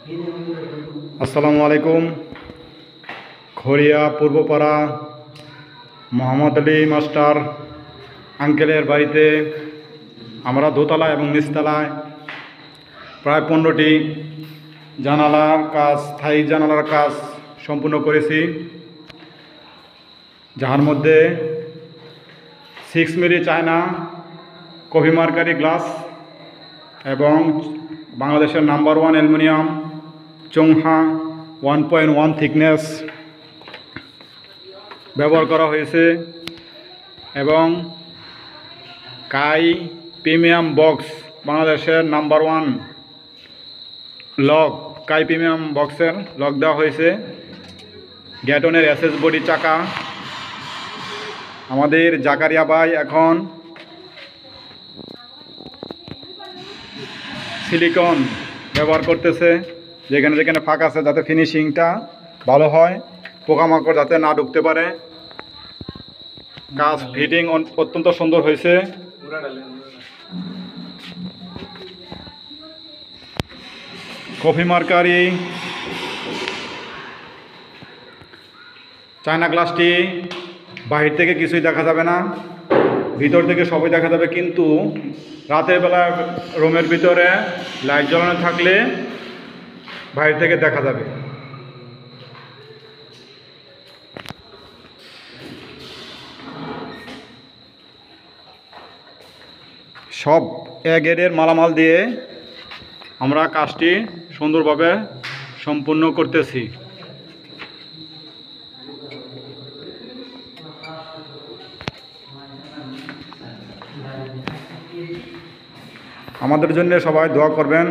আসসালামু আলাইকুম। খড়িয়া পূর্বপাড়া মোহাম্মদ আলী মাস্টার আঙ্কেলের বাড়িতে আমরা দোতলা এবং নিচতলায় প্রায় 15টি জানালার কাজ, স্থায়ী জানালার কাজ সম্পূর্ণ করেছি, যার মধ্যে 6 মিলি চায়না কফি মার্কারি গ্লাস এবং বাংলাদেশের নাম্বার 1 অ্যালুমিনিয়াম চোংহা 1.1 থিকনেস ব্যবহার করা হয়েছে এবং কাই প্রিমিয়াম বক্স, বাংলাদেশের নাম্বার 1 লক, কাই প্রিমিয়াম বক্সের লক দেওয়া হয়েছে। গ্যাটনের এসএস বডি চাকা। আমাদের জাকারিয়া ভাই এখন সিলিকন ব্যবহার করতেছে, যেখানে যেখানে ফাঁকা আছে যাতে ফিনিশিংটা ভালো হয়, পোকামাকড় যাতে না ঢুকতে পারে। কাজ ফিটিং অত্যন্ত সুন্দর হয়েছে। কফি মার্কারি চায়না গ্লাসটি বাহির থেকে কিছুই দেখা যাবে না, ভিতর থেকে সবই দেখা যাবে, কিন্তু রাতের বেলা রুমের ভিতরে লাইট জ্বালানো থাকলে বাইরে থেকে দেখা যাবে। সব এ গ্রেডের মালামাল দিয়ে আমরা কাজটি সুন্দরভাবে সম্পূর্ণ করতেছি। আমাদের জন্য সবাই দোয়া করবেন।